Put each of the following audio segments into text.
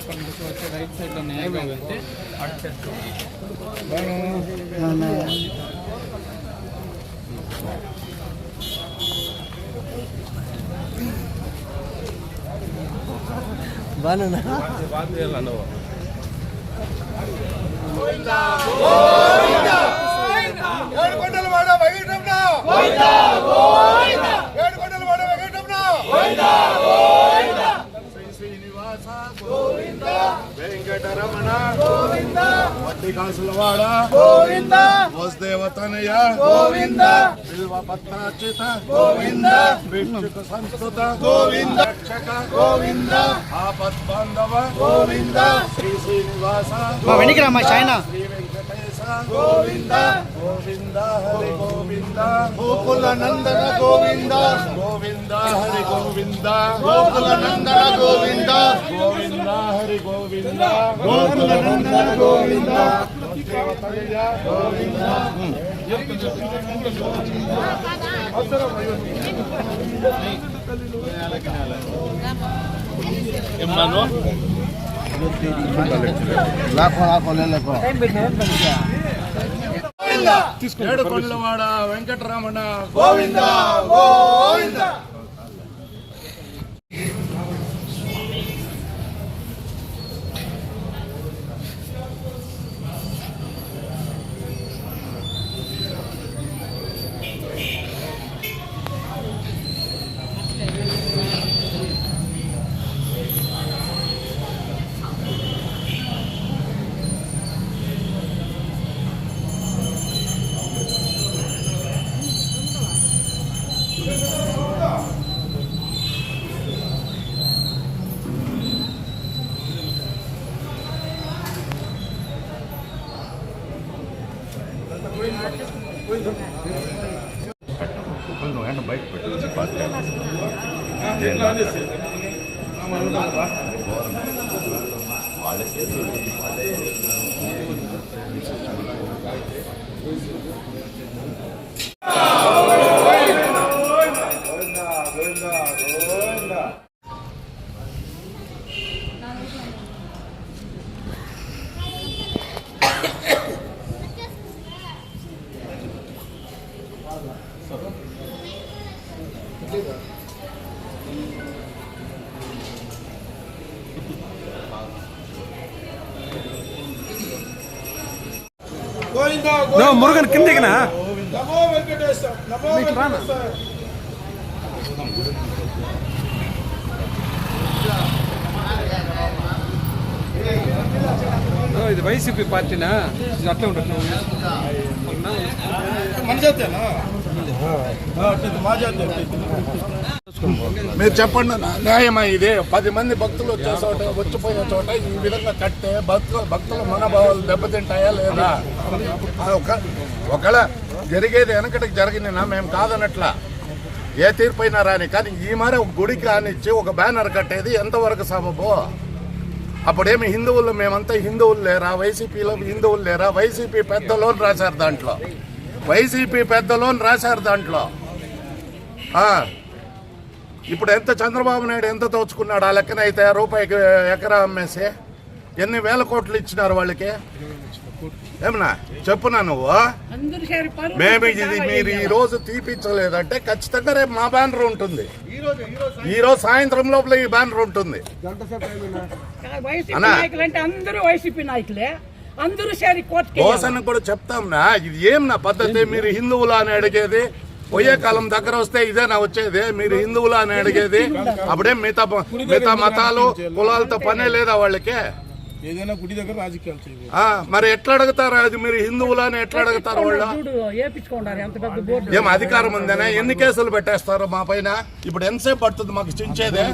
అక్కడ నుంచి వచ్చి రైట్ సైడ్లో నేరుగా వెళ్తే అటు చెట్టు వెంకటరమణ గోవింద వడ్డికాసులవాడ గోవింద వసుదేవతనయ గోవింద బిల్వపత్రార్చిత గోవింద భిక్షుక సంస్కృత గోవింద రక్షక గోవింద ఆపద్బాంధవ గోవింద శ్రీ శ్రీనివాస శ్రీ వెంకటేశ గోవింద గోవింద హరి గోవింద గోకుల నందన గోవింద గోవింద హరి గోవింద గోకుల నందన గోవింద గోవింద హరి గోవింద గోకుల నందన గోవింద దేవతయ్య గోవింద ఏడుకొండలవాడ వెంకటరమణ గోవింద గోవింద. బయట మురుగన్ కిందకినా ఇది వైసీపీ పార్టీనా అట్లా ఉంటుంది మీరు చెప్పండి న్యాయమా ఇది? 10 మంది భక్తులు వచ్చే చోట వచ్చిపోయే చోట ఈ విధంగా కట్టే భక్తుల మనోభావాలు దెబ్బతింటాయా లేదా? ఒకవేళ జరిగేది వెనకటికి జరిగిందినా మేము కాదనట్లా, ఏ తీర్పైనా రాని, కానీ ఈ మరి ఒక గుడికి రానిచ్చి ఒక బ్యానర్ కట్టేది ఎంతవరకు సబబు? అప్పుడేమి హిందువులు మేమంతా హిందువులు లేరా? వైసీపీలో హిందువులు లేరా? వైసీపీ పెద్దలోని రాశారు దాంట్లో, వైసీపీ పెద్దలోని రాశారు దాంట్లో. ఇప్పుడు ఎంత చంద్రబాబు నాయుడు ఎంత దోచుకున్నాడు? ఆ లెక్కన అయితే రూపాయికి ఎకరా అమ్మేసి ఎన్ని వేల కోట్లు ఇచ్చినారు వాళ్ళకి? ఏమన్నా చెప్పునా నువ్వు? మేము ఇది మీరు ఈ రోజు తీపించలేదంటే ఖచ్చితంగా రేపు మా బ్యానర్ ఉంటుంది. ఈ రోజు సాయంత్రం లోపల ఈ బ్యానర్ ఉంటుంది. దోసన్న కూడా చెప్తాంనా, ఇది ఏం నా పద్ధతి? మీరు హిందువులా అని అడిగేది, పోయే కాలం దగ్గర వస్తే ఇదేనా వచ్చేది? మీరు హిందువులా అని అడిగేది? అప్పుడేం మిగతా మతాలు కులాలతో పనే లేదా వాళ్ళకి? ఏదైనా గుడి దగ్గర రాజకీయాలు మరి ఎట్లా అడుగుతారు? అది మీరు హిందువులని ఎట్లా అడుగుతారు? వాళ్ళు ఏం అధికారం ఉందనే ఎన్ని కేసులు పెట్టేస్తారు మా పైన? ఇప్పుడు ఎంతసేపు పడుతుంది మాకు చించేదే?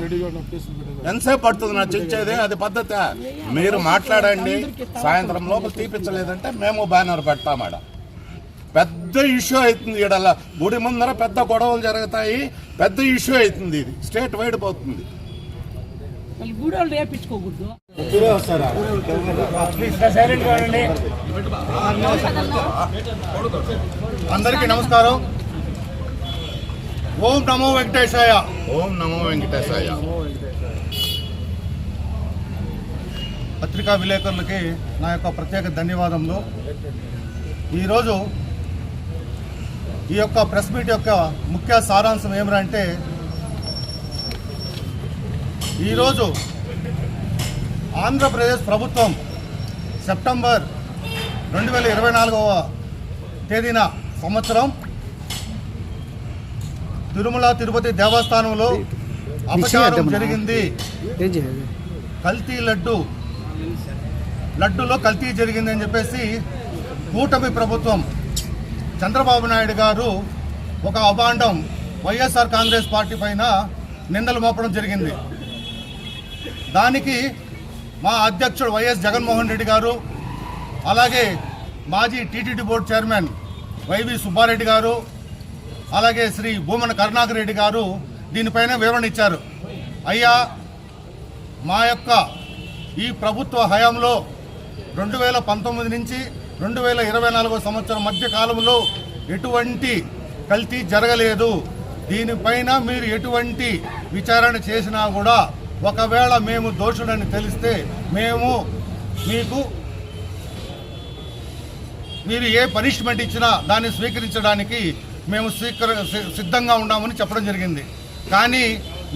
ఎంతసేపు పడుతుంది నా చించేదే? అది పద్ధతి? మీరు మాట్లాడండి, సాయంత్రం లోపల తీపించలేదంటే మేము బ్యానర్ పెడతామాడ. పెద్ద ఇష్యూ అవుతుంది ఈడల, గుడి ముందర పెద్ద గొడవలు జరుగుతాయి, పెద్ద ఇష్యూ అవుతుంది. ఇది స్టేట్ వైడ్ పోతుంది. అందరికీ నమస్కారం. ఓం నమో వెంకటేశాయ. ఓం నమో వెంకటేశాయ. పత్రికా విలేకరులకి నా యొక్క ప్రత్యేక ధన్యవాదములు. ఈరోజు ఈ యొక్క ప్రెస్ మీట్ యొక్క ముఖ్య సారాంశం ఏమిటంటే, ఈరోజు ఆంధ్రప్రదేశ్ ప్రభుత్వం సెప్టెంబర్ 2024వ తేదీన సంవత్సరం తిరుమల తిరుపతి దేవస్థానంలో అపచారం జరిగింది, కల్తీ లడ్డూలో కల్తీ జరిగింది అని చెప్పేసి కూటమి ప్రభుత్వం చంద్రబాబు నాయుడు గారు ఒక అభాండం వైఎస్ఆర్ కాంగ్రెస్ పార్టీ పైన నిందలు మోపడం జరిగింది. దానికి మా అధ్యక్షుడు వైఎస్ జగన్మోహన్ రెడ్డి గారు, అలాగే మాజీ టీటీడీ బోర్డు చైర్మన్ వైవి సుబ్బారెడ్డి గారు, అలాగే శ్రీ భూమన కరుణాకర్ రెడ్డి గారు దీనిపైన వివరణ ఇచ్చారు. అయ్యా, మా యొక్క ఈ ప్రభుత్వ హయాంలో 2019 నుంచి 2024 సంవత్సరం మధ్య కాలంలో ఎటువంటి కల్తీ జరగలేదు. దీనిపైన మీరు ఎటువంటి విచారణ చేసినా కూడా ఒకవేళ మేము దోషులని తెలిస్తే మేము మీరు ఏ పనిష్మెంట్ ఇచ్చినా దాన్ని స్వీకరించడానికి మేము సిద్ధంగా ఉన్నామని చెప్పడం జరిగింది. కానీ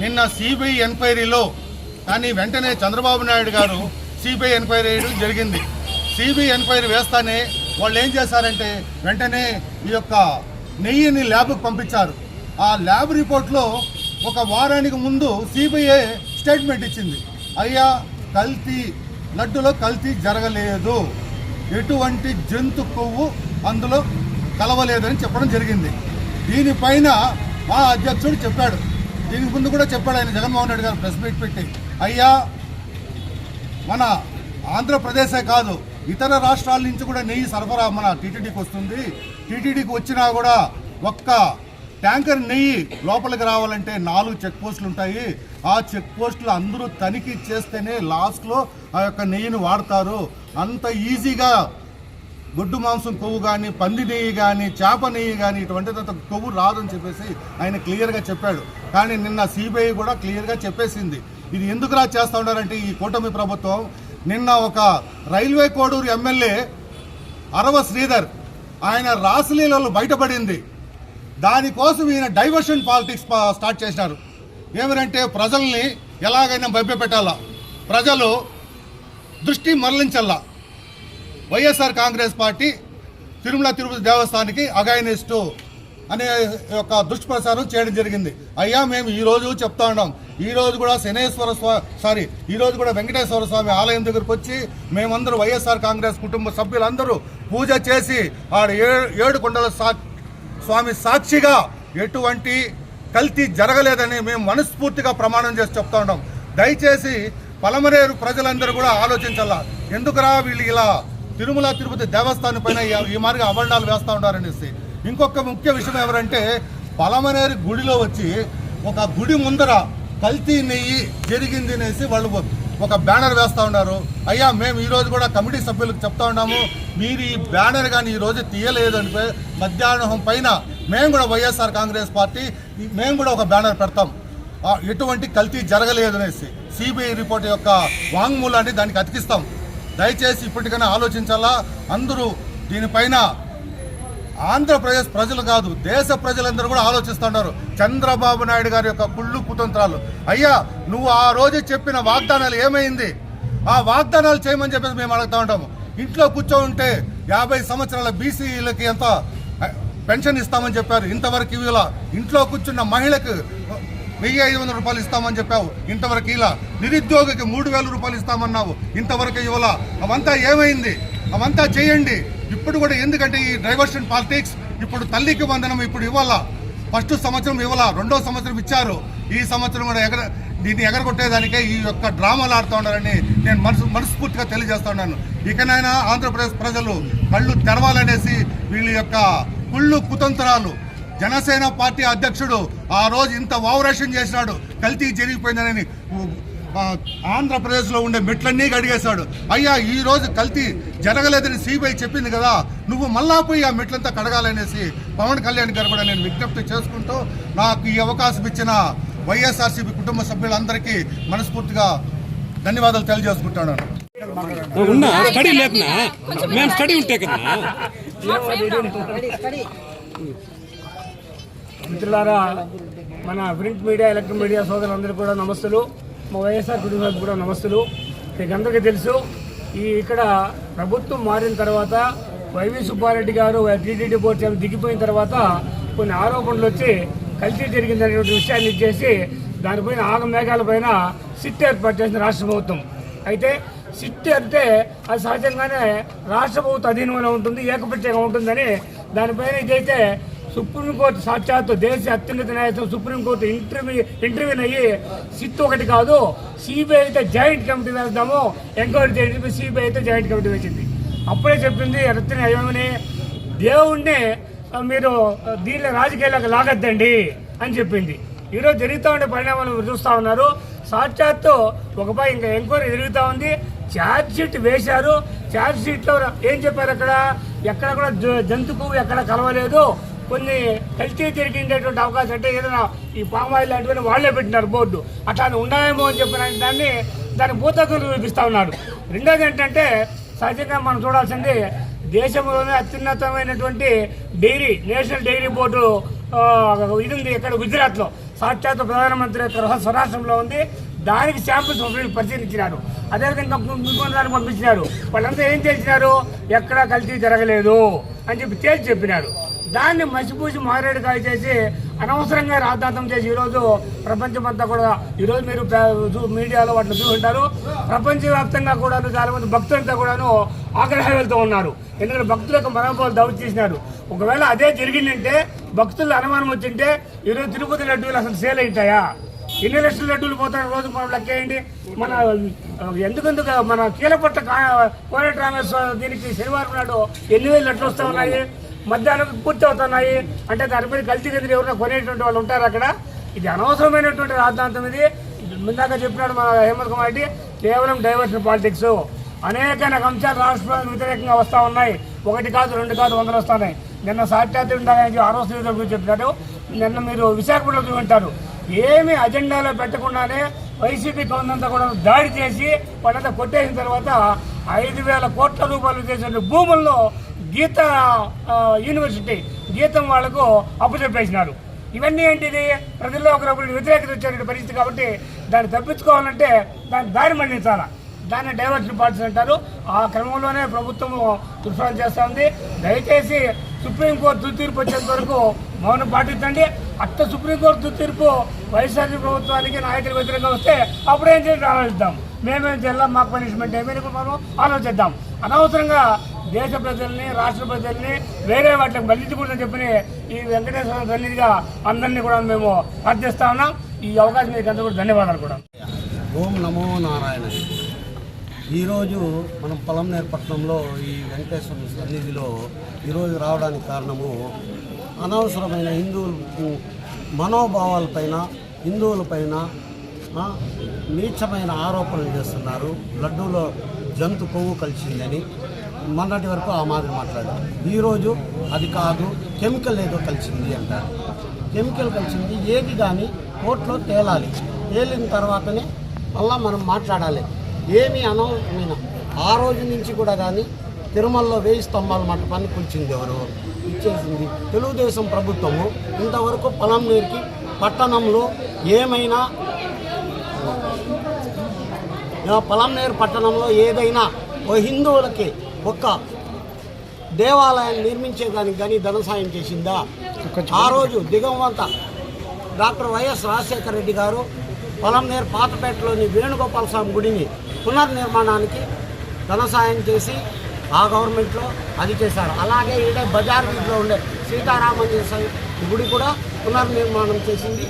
నిన్న సిబిఐ ఎంక్వైరీలో వెంటనే చంద్రబాబు నాయుడు గారు సిబిఐ ఎంక్వైరీ జరిగింది. సిబిఐ ఎంక్వైరీ వేస్తానే వాళ్ళు ఏం చేశారంటే వెంటనే ఈ యొక్క నెయ్యిని ల్యాబ్కు పంపించారు. ఆ ల్యాబ్ రిపోర్ట్లో ఒక వారానికి ముందు సిబిఐ స్టేట్మెంట్ ఇచ్చింది, అయ్యా లడ్డులో కల్తీ జరగలేదు, ఎటువంటి జంతు కొవ్వు అందులో కలవలేదని చెప్పడం జరిగింది. దీనిపైన మా అధ్యక్షుడు చెప్పాడు, దీనికి ముందు కూడా చెప్పాడు ఆయన జగన్మోహన్ రెడ్డి గారు ప్రెస్ మీట్ పెట్టి, అయ్యా మన ఆంధ్రప్రదేశే కాదు ఇతర రాష్ట్రాల నుంచి కూడా నెయ్యి సరఫరా మన టీటీడీకి వస్తుంది. టీటీడీకి వచ్చినా కూడా ఒక్క ట్యాంకర్ నెయ్యి లోపలికి రావాలంటే 4 చెక్ పోస్టులు ఉంటాయి. ఆ చెక్ పోస్టులు అందరూ తనిఖీ చేస్తేనే లాస్ట్లో ఆ యొక్క నెయ్యిని వాడతారు. అంత ఈజీగా గొడ్డు మాంసం కొవ్వు కానీ, పంది నెయ్యి కానీ, చేప నెయ్యి కానీ ఇటువంటి కొవ్వు రాదని చెప్పేసి ఆయన క్లియర్గా చెప్పాడు. కానీ నిన్న సిబిఐ కూడా క్లియర్గా చెప్పేసింది. ఇది ఎందుకు చేస్తూ ఉన్నారంటే ఈ కూటమి ప్రభుత్వం నిన్న ఒక రైల్వే కోడూరు ఎమ్మెల్యే అరవ శ్రీధర్ ఆయన రాసలీలలో బయటపడింది. దానికోసం ఈయన డైవర్షన్ పాలిటిక్స్ స్టార్ట్ చేసినారు. ఏమిటంటే ప్రజల్ని ఎలాగైనా భయపెట్టాలా, ప్రజలు దృష్టి మరలించాలా, వైఎస్ఆర్ కాంగ్రెస్ పార్టీ తిరుమల తిరుపతి దేవస్థానానికి అగైనిస్టు అనే ఒక దుష్ప్రచారం చేయడం జరిగింది. అయ్యా, మేము ఈరోజు చెప్తా ఉన్నాం, ఈరోజు కూడా ఈరోజు కూడా వెంకటేశ్వర స్వామి ఆలయం దగ్గరకు వచ్చి మేమందరూ వైఎస్ఆర్ కాంగ్రెస్ కుటుంబ సభ్యులందరూ పూజ చేసి ఆడ 7 కొండల స్వామి సాక్షిగా ఎటువంటి కల్తీ జరగలేదని మేము మనస్ఫూర్తిగా ప్రమాణం చేసి చెప్తా ఉన్నాం. దయచేసి పలమనేరు ప్రజలందరూ కూడా ఆలోచించాలా, ఎందుకురా వీళ్ళు ఇలా తిరుమల తిరుపతి దేవస్థానం పైన ఈ మార్గం అబండాలు వేస్తూ ఉన్నారనేసి. ఇంకొక ముఖ్య విషయం ఎవరంటే, పలమనేరు గుడిలో వచ్చి ఒక గుడి ముందర కల్తీ నెయ్యి జరిగింది అనేసి వాళ్ళు ఒక బ్యానర్ వేస్తూ ఉన్నారు. అయ్యా, మేము ఈరోజు కూడా కమిటీ సభ్యులకు చెప్తా ఉన్నాము, మీరు ఈ బ్యానర్ కానీ ఈరోజు తీయలేదు అంటే మధ్యాహ్నం పైన మేము కూడా వైఎస్ఆర్ కాంగ్రెస్ పార్టీ మేము కూడా ఒక బ్యానర్ పెడతాం, ఎటువంటి కల్తీ జరగలేదు అనేసి. సిబిఐ రిపోర్ట్ యొక్క వాంగ్మూలాన్ని దానికి అతికిస్తాం. దయచేసి ఇప్పటికైనా ఆలోచించాలా. అందరూ దీనిపైన ఆంధ్రప్రదేశ్ ప్రజలు కాదు, దేశ ప్రజలందరూ కూడా ఆలోచిస్తున్నారు. చంద్రబాబు నాయుడు గారి యొక్క కుళ్ళు కుతంత్రాలు. అయ్యా, నువ్వు ఆ రోజు చెప్పిన వాగ్దానాలు ఏమైంది? ఆ వాగ్దానాలు చేయమని చెప్పేసి మేము అడుగుతూ ఉంటాము. ఇంట్లో కూర్చోంటే 50 సంవత్సరాల బీసీలకి ఎంత పెన్షన్ ఇస్తామని చెప్పారు, ఇంతవరకు ఇవ్వాల. ఇంట్లో కూర్చున్న మహిళకు 1500 రూపాయలు ఇస్తామని చెప్పావు, ఇంతవరకు ఇలా. నిరుద్యోగికి 3000 రూపాయలు ఇస్తామన్నావు, ఇంతవరకు ఇవ్వాల. అవంతా ఏమైంది? అవంతా చేయండి. ఇప్పుడు కూడా ఎందుకంటే ఈ డైవర్షన్ పాలిటిక్స్, ఇప్పుడు తల్లికి వందనం ఇప్పుడు ఇవ్వాలా, ఫస్ట్ సంవత్సరం ఇవ్వాలా, 2వ సంవత్సరం ఇచ్చారు, ఈ సంవత్సరం కూడా దీన్ని ఎగరగొట్టేదానికే ఈ యొక్క డ్రామాలు ఆడుతూ ఉన్నారని నేను మనస్ఫూర్తిగా తెలియజేస్తా ఉన్నాను. ఇకనైనా ఆంధ్రప్రదేశ్ ప్రజలు కళ్ళు తెరవాలనేసి వీళ్ళ యొక్క కుళ్ళు కుతంత్రాలు. జనసేన పార్టీ అధ్యక్షుడు ఆ రోజు ఇంత ఓవరాక్షన్ చేసినాడు, కల్తీ జరిగిపోయిందని ఆంధ్రప్రదేశ్లో ఉండే మెట్లన్నీ కడిగేశాడు. అయ్యా, ఈ రోజు కల్తీ జరగలేదని సిబిఐ చెప్పింది కదా, నువ్వు మళ్ళా పోయి ఆ మెట్లంతా కడగాలనేసి పవన్ కళ్యాణ్ గారు కూడా నేను విజ్ఞప్తి చేసుకుంటూ నాకు ఈ అవకాశం ఇచ్చిన వైఎస్ఆర్సీపీ కుటుంబ సభ్యులందరికీ మనస్ఫూర్తిగా ధన్యవాదాలు తెలియజేసుకుంటున్నాను. ఉన్నా స్టడీ లేకున్నా మేము స్టడీ ఉంటే కదా. మిత్రులారా, మన ప్రింట్ మీడియా, ఎలక్ట్రిక్ మీడియా సోదరులందరూ కూడా నమస్తులు. మా వైఎస్ఆర్ కుటుంబానికి కూడా నమస్తులు. మీకు అందరికీ తెలుసు, ఇక్కడ ప్రభుత్వం మారిన తర్వాత వైవి సుబ్బారెడ్డి గారు టీటీడీ బోర్డు చైర్మన్ దిగిపోయిన తర్వాత కొన్ని ఆరోపణలు వచ్చి కల్తీ జరిగిందనేటువంటి విషయాన్ని ఇచ్చేసి దానిపైన ఆగమేఘాల పైన సిట్ ఏర్పాటు చేసిన రాష్ట్ర ప్రభుత్వం. అయితే సిట్ అంటే అది సహజంగానే రాష్ట్ర ప్రభుత్వ అధీనంలో ఉంటుంది, ఏకపక్షంగా ఉంటుందని దానిపైన ఇదైతే సుప్రీంకోర్టు సాక్షాత్తు దేశ అత్యున్నత న్యాయస్థానం సుప్రీంకోర్టు ఇంటర్వ్యూన్ అయ్యి సిట్ ఒకటి కాదు, సిబిఐ అయితే జాయింట్ కమిటీ వేద్దాము, ఎంక్వైరీ చేసి సిబిఐ అయితే జాయింట్ కమిటీ వేసింది. అప్పుడే చెప్పింది రత్న ఏమని, దేవుణ్ణి మీరు దీనిలో రాజకీయాలకు లాగద్దండి అని చెప్పింది. ఈరోజు జరుగుతూ ఉండే పరిణామాలు చూస్తూ ఉన్నారు. సాక్షాత్తు ఒకపై ఇంకా ఎంక్వైరీ జరుగుతూ ఉంది. ఛార్జ్ షీట్ వేశారు. ఛార్జ్ షీట్లో ఏం చెప్పారు, ఎక్కడ కూడా జంతుకు ఎక్కడ కలవలేదు, కొన్ని కల్తీ జరిగిండేటువంటి అవకాశం అంటే ఏదైనా ఈ పామాయిల్ లాంటివన్నీ వాళ్లే పెట్టినారు బోర్డు, అట్లా ఉన్నాయేమో అని చెప్పిన దాన్ని భూతత్వం చూపిస్తూ ఉన్నారు. రెండోది ఏంటంటే సహజంగా మనం చూడాల్సింది, దేశంలోనే అత్యున్నతమైనటువంటి డైరీ నేషనల్ డైరీ బోర్డు ఇది ఉంది ఇక్కడ గుజరాత్లో, సాక్షాత్ ప్రధానమంత్రి యొక్క స్వరాష్ట్రంలో ఉంది. దానికి శాంపుల్స్ పరిశీలించినారు. అదేవిధంగా దానికి పంపించినారు. వాళ్ళంతా ఏం తెలిసినారు, ఎక్కడా కల్తీ జరగలేదు అని చెప్పి తేల్చి చెప్పినారు. దాన్ని మసిపూసి మారేడుకాయ చేసి అనవసరంగా రాద్ధాంతం చేసి ఈరోజు ప్రపంచమంతా కూడా, ఈరోజు మీరు మీడియాలో వాటిని చూసుంటారు, ప్రపంచవ్యాప్తంగా కూడా చాలా మంది భక్తులంతా కూడాను ఆగ్రహం వెళ్తూ ఉన్నారు. ఎందుకంటే భక్తుల యొక్క మనోభావాలు దౌడు చేసినారు. ఒకవేళ అదే జరిగిందంటే, భక్తులు అనుమానం వచ్చింటే ఈరోజు తిరుపతి లడ్డూలు అసలు సేల్ అవుతాయా? ఎన్ని లక్షల లడ్డూలు పోతాయి రోజు మనం లెక్కేయండి. మన ఎందుకందుకు మన కీలపట్ట కోనేటి రామేశ్వర దీనికి శనివారం నాడు 8,000 లడ్లు వస్తూ ఉన్నాయి, మధ్యాహ్నం పూర్తి అవుతున్నాయి అంటే దానిపై కల్తీ గదిని ఎవరైనా కొనేటువంటి వాళ్ళు ఉంటారు అక్కడ. ఇది అనవసరమైనటువంటి రాద్ధాంతం. ఇది ముందాక చెప్పినాడు మన హేమంత్ కుమార్ రెడ్డి, కేవలం డైవర్షన్ పాలిటిక్స్. అనేక అంశాలు రాష్ట్రాలకు వ్యతిరేకంగా వస్తూ ఉన్నాయి. 1 కాదు 2 కాదు 100 వస్తున్నాయి. నిన్న సాక్షాత్తు ఉండాలని ఆరోగ్య గురించి చెప్పారు. నిన్న మీరు విశాఖపట్నంలో చూపింటారు. ఏమి అజెండాలో పెట్టకుండానే వైసీపీ కొందంతా కూడా దాడి చేసి వాళ్ళంతా కొట్టేసిన తర్వాత 5,000 కోట్ల రూపాయలు చేసిన భూముల్లో గీత యూనివర్సిటీ గీతం వాళ్లకు అప్పచెప్పేసినారు. ఇవన్నీ ఏంటిది, ప్రజల్లో ఒకరొకరు వ్యతిరేకత వచ్చే పరిస్థితి. కాబట్టి దాన్ని తప్పించుకోవాలంటే దాన్ని దారి మళ్లించాలా, దాన్ని డైవర్షన్ పాలిటిక్స్ అంటారు. ఆ క్రమంలోనే ప్రభుత్వము దుష్ప్రచారం చేస్తూ ఉంది. దయచేసి సుప్రీంకోర్టు తీర్పు వచ్చేంత వరకు మౌనం పాటించండి. అట్ట సుప్రీంకోర్టు తీర్పు వైఎస్ఆర్సీ ప్రభుత్వానికి నాయకులకు వ్యతిరేకంగా వస్తే అప్పుడేం చేసి ఆలోచిద్దాం. మేమేం చేయాలి, మాకు పనిష్మెంట్ ఏమైనా మనం ఆలోచిద్దాం. అనవసరంగా దేశ ప్రజల్ని రాష్ట్ర ప్రజల్ని వేరే వాటికి మళ్లించకూడదని చెప్పి ఈ వెంకటేశ్వర సన్నిధిగా అందరినీ కూడా మేము ప్రార్థిస్తా ఉన్నాం. ఈ అవకాశం మీకు అందరూ కూడా ధన్యవాదాలు కూడా. ఓం నమో నారాయణ. ఈరోజు మనం పొలంనేరు పట్టణంలో ఈ వెంకటేశ్వర సన్నిధిలో ఈరోజు రావడానికి కారణము, అనవసరమైన హిందువులు మనోభావాలపైన హిందువులపైన నీచమైన ఆరోపణలు చేస్తున్నారు. లడ్డూలో జంతు కొవ్వు కలిసిందని మొన్నటి వరకు ఆ మాదిరి మాట్లాడారు. ఈరోజు అది కాదు, కెమికల్ ఏదో కలిసింది అంటారు. కెమికల్ కలిసింది ఏది కానీ కోర్టులో తేలాలి. తేలిన తర్వాతనే మళ్ళా మనం మాట్లాడాలి. ఏమీ అనవసరమైన ఆ రోజు నుంచి కూడా కానీ తిరుమలలో 1000 స్తంభాల మంటపాన్ని కూల్చింది ఎవరు? ఇచ్చేసింది తెలుగుదేశం ప్రభుత్వము. ఇంతవరకు పొలంనేరుకి పట్టణంలో ఏమైనా పొలంనేరు పట్టణంలో ఏదైనా ఓ హిందువులకి ఒక్క దేవాలయాన్ని నిర్మించేదానికి కానీ ధన సాయం చేసిందా? ఆ రోజు దిగంవంత డాక్టర్ వైఎస్ రాజశేఖర రెడ్డి గారు పొలంనేరు పాతపేటలోని వేణుగోపాల స్వామి గుడిని పునర్నిర్మాణానికి ధన సాయం చేసి ఆ గవర్నమెంట్లో అది చేశారు. అలాగే ఈడే బజార్ వీధిలో ఉండే సీతారామంజన గుడి కూడా పునర్నిర్మాణం చేసింది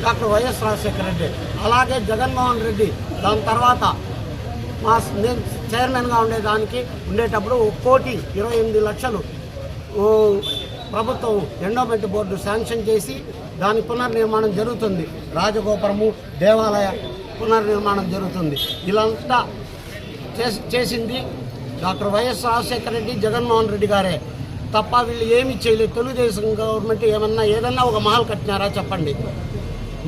డాక్టర్ వైఎస్ రాజశేఖర రెడ్డి. అలాగే జగన్మోహన్ రెడ్డి దాని తర్వాత నేను చైర్మన్గా ఉండేటప్పుడు 1,28,00,000 ప్రభుత్వం ఎండోమెంట్ బోర్డు శాంక్షన్ చేసి దాని పునర్నిర్మాణం జరుగుతుంది. రాజగోపురము దేవాలయ పునర్నిర్మాణం జరుగుతుంది. ఇలాంతా చేసింది డాక్టర్ వైఎస్ రాజశేఖర రెడ్డి, జగన్మోహన్ రెడ్డి గారే తప్ప వీళ్ళు ఏమీ చేయలేదు. తెలుగుదేశం గవర్నమెంట్ ఏదన్నా ఒక మహల్ కట్టినారా చెప్పండి.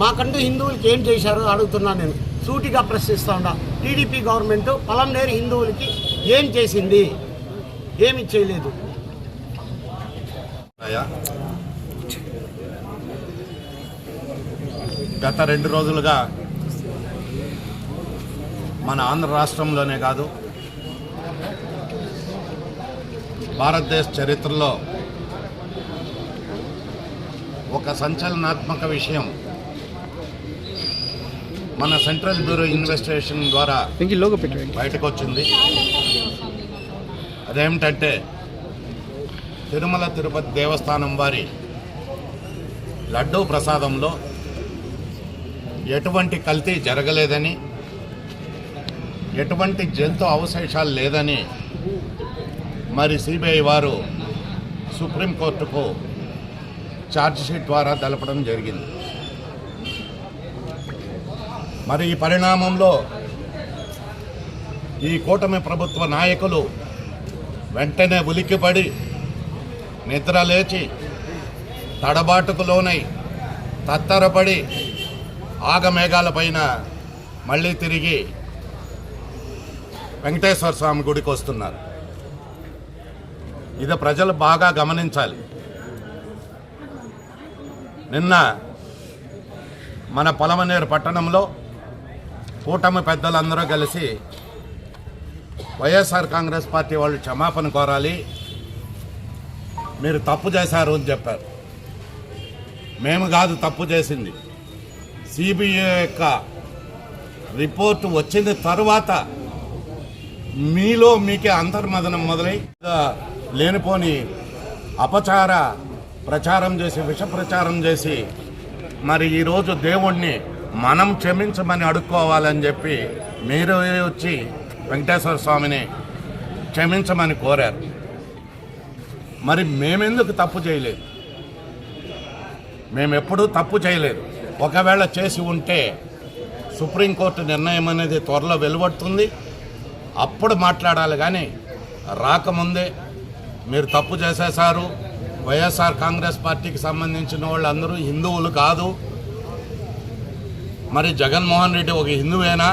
మాకంటూ హిందువులకి ఏం చేశారో అడుగుతున్నాను నేను. సూటిగా ప్రశ్నిస్తా ఉన్నా. టీడీపీ గవర్నమెంట్ పలంనేరు హిందువులకి ఏం చేసింది? ఏమి చేయలేదు. గత 2 రోజులుగా మన ఆంధ్ర రాష్ట్రంలోనే కాదు, భారతదేశ చరిత్రలో ఒక సంచలనాత్మక విషయం మన సెంట్రల్ బ్యూరో ఇన్వెస్టిగేషన్ ద్వారా బయటకు వచ్చింది. అదేమిటంటే తిరుమల తిరుపతి దేవస్థానం వారి లడ్డూ ప్రసాదంలో ఎటువంటి కల్తీ జరగలేదని, ఎటువంటి జంతు అవశేషాలు లేదని మరి సిబిఐ వారు సుప్రీంకోర్టుకు ఛార్జ్షీట్ ద్వారా తెలపడం జరిగింది. మరి ఈ పరిణామంలో ఈ కూటమి ప్రభుత్వ నాయకులు వెంటనే ఉలిక్కిపడి నిద్ర లేచి తడబాటుకు లోనై తత్తరపడి ఆగమేఘాలపైన మళ్ళీ తిరిగి వెంకటేశ్వర స్వామి గుడికి వస్తున్నారు. ఇది ప్రజలు బాగా గమనించాలి. నిన్న మన పొలమనేరు పట్టణంలో కూటమి పెద్దలందరూ కలిసి వైఎస్ఆర్ కాంగ్రెస్ పార్టీ వాళ్ళు క్షమాపణ కోరాలి, మీరు తప్పు చేశారు అని చెప్పారు. మేము కాదు తప్పు చేసింది, సిబిఐ యొక్క రిపోర్టు వచ్చిన తరువాత మీకే అంతర్మదనం మొదలై లేనిపోని అపచార ప్రచారం చేసి విష ప్రచారం చేసి మరి ఈరోజు దేవుణ్ణి మనం క్షమించమని అడుక్కోవాలని చెప్పి మీరు వచ్చి వెంకటేశ్వర స్వామిని క్షమించమని కోరారు. మరి మేమెందుకు తప్పు చేయలేదు? మేమెప్పుడూ తప్పు చేయలేదు. ఒకవేళ చేసి ఉంటే సుప్రీంకోర్టు నిర్ణయం అనేది త్వరలో వెలువడుతుంది, అప్పుడు మాట్లాడాలి. కానీ రాకముందే మీరు తప్పు చేసేశారు, వైఎస్ఆర్ కాంగ్రెస్ పార్టీకి సంబంధించిన వాళ్ళందరూ హిందువులు కాదు, మరి జగన్మోహన్ రెడ్డి ఒక హిందువేనా,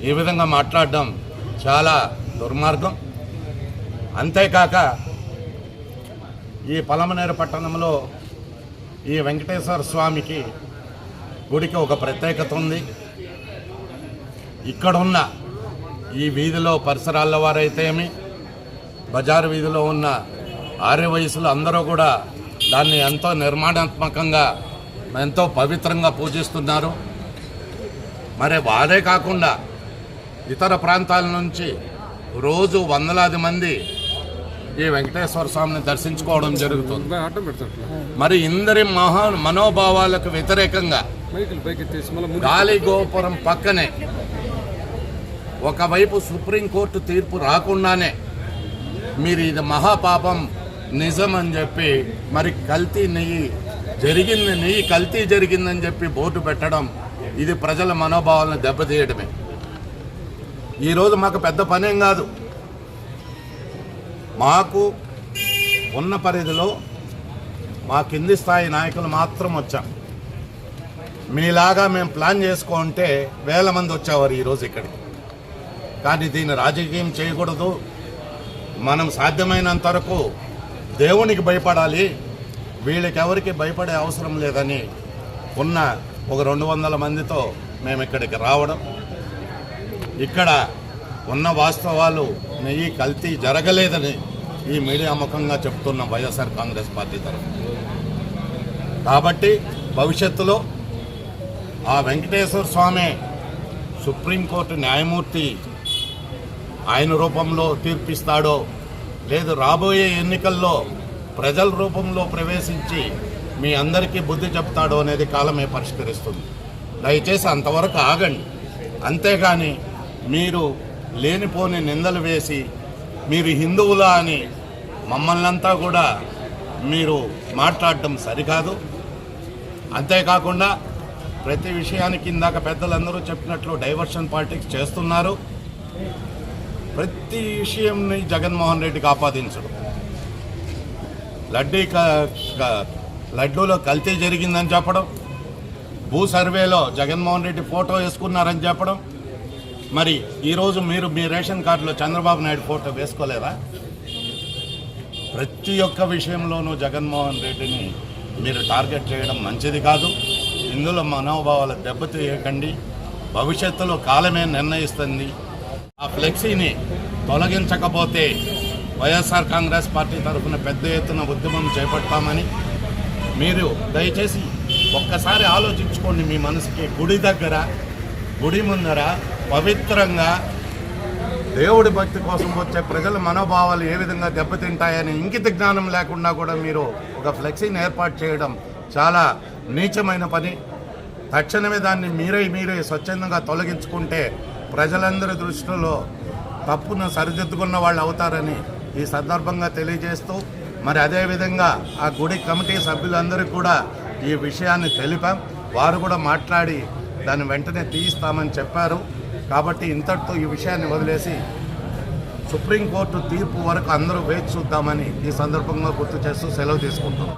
ఈ విధంగా మాట్లాడడం చాలా దుర్మార్గం. అంతేకాక ఈ పలమనేరు పట్టణంలో ఈ వెంకటేశ్వర స్వామికి గుడికి ఒక ప్రత్యేకత ఉంది. ఇక్కడున్న ఈ వీధిలో పరిసరాల వారైతేమి, బజారు వీధిలో ఉన్న ఆర్య వయసులు అందరూ కూడా దాన్ని ఎంతో నిర్మాణాత్మకంగా ఎంతో పవిత్రంగా పూజిస్తున్నారు. మరి వారే కాకుండా ఇతర ప్రాంతాల నుంచి రోజు వందలాది మంది ఈ వెంకటేశ్వర స్వామిని దర్శించుకోవడం జరుగుతుంది. మరి ఇందరి మనోభావాలకు వ్యతిరేకంగా గాలి గోపురం పక్కనే ఒకవైపు సుప్రీంకోర్టు తీర్పు రాకుండానే మీరు ఇది మహాపాపం నిజం అని చెప్పి మరి కల్తీ నెయ్యి కల్తీ జరిగిందని చెప్పి బోర్డు పెట్టడం, ఇది ప్రజల మనోభావాలను దెబ్బతీయడమే. ఈరోజు మాకు పెద్ద పనేం కాదు, మాకు ఉన్న పరిధిలో మా కింది స్థాయి నాయకులు మాత్రం వచ్చాం. మీలాగా మేము ప్లాన్ చేసుకుంటే వేల మంది వచ్చేవారు ఈరోజు ఇక్కడికి. కానీ దీన్ని రాజకీయం చేయకూడదు, మనం సాధ్యమైనంత వరకు దేవునికి భయపడాలి, వీళ్ళకెవరికి భయపడే అవసరం లేదని ఉన్న ఒక 200 మందితో మేము ఇక్కడికి రావడం. ఇక్కడ ఉన్న వాస్తవాలు నెయ్యి కల్తీ జరగలేదని ఈ మీడియా ముఖంగా చెప్తున్న వైఎస్ఆర్ కాంగ్రెస్ పార్టీ తరఫున. కాబట్టి భవిష్యత్తులో ఆ వెంకటేశ్వర స్వామి సుప్రీంకోర్టు న్యాయమూర్తి ఆయన రూపంలో తీర్పిస్తాడో, లేదు రాబోయే ఎన్నికల్లో ప్రజల రూపంలో ప్రవేశించి మీ అందరికీ బుద్ధి చెప్తాడో అనేది కాలమే పరిష్కరిస్తుంది. దయచేసి అంతవరకు ఆగండి. అంతేగాని మీరు లేనిపోని నిందలు వేసి మీరు హిందువులా అని మమ్మల్నంతా కూడా మీరు మాట్లాడటం సరికాదు. అంతేకాకుండా ప్రతి విషయానికి ఇందాక పెద్దలందరూ చెప్పినట్లు డైవర్షన్ పాలిటిక్స్ చేస్తున్నారు. ప్రతి విషయంని జగన్మోహన్ రెడ్డికి ఆపాదించడం, లడ్డూలో కల్తీ జరిగిందని చెప్పడం, భూ సర్వేలో జగన్మోహన్ రెడ్డి ఫోటో వేసుకున్నారని చెప్పడం, మరి ఈరోజు మీరు మీ రేషన్ కార్డులో చంద్రబాబు నాయుడు ఫోటో వేసుకోలేదా? ప్రతి ఒక్క విషయంలోనూ జగన్మోహన్ రెడ్డిని మీరు టార్గెట్ చేయడం మంచిది కాదు. ఇందులో మనోభావాలు దెబ్బతీయకండి. భవిష్యత్తులో కాలమే నిర్ణయిస్తుంది. ఆ ఫ్లెక్సీని తొలగించకపోతే వైఎస్ఆర్ కాంగ్రెస్ పార్టీ తరఫున పెద్ద ఎత్తున ఉద్యమం చేపడతామని మీరు దయచేసి ఒక్కసారి ఆలోచించుకోండి. మీ మనసుకి గుడి దగ్గర, గుడి ముందర పవిత్రంగా దేవుడి భక్తి కోసం వచ్చే ప్రజల మనోభావాలు ఏ విధంగా దెబ్బతింటాయని ఇంకిత జ్ఞానం లేకుండా కూడా మీరు ఒక ఫ్లెక్సీని ఏర్పాటు చేయడం చాలా నీచమైన పని. తక్షణమే దాన్ని మీరే స్వచ్ఛందంగా తొలగించుకుంటే ప్రజలందరి దృష్టిలో తప్పును సరిదిద్దుకున్న వాళ్ళు అవుతారని ఈ సందర్భంగా తెలియజేస్తూ, మరి అదేవిధంగా ఆ గుడి కమిటీ సభ్యులందరికీ కూడా ఈ విషయాన్ని తెలిపాం. వారు కూడా మాట్లాడి దాన్ని వెంటనే తీయిస్తామని చెప్పారు. కాబట్టి ఇంతటితో ఈ విషయాన్ని వదిలేసి సుప్రీంకోర్టు తీర్పు వరకు అందరూ వేచి చూద్దామని ఈ సందర్భంగా గుర్తు చేస్తూ సెలవు తీసుకుంటాం.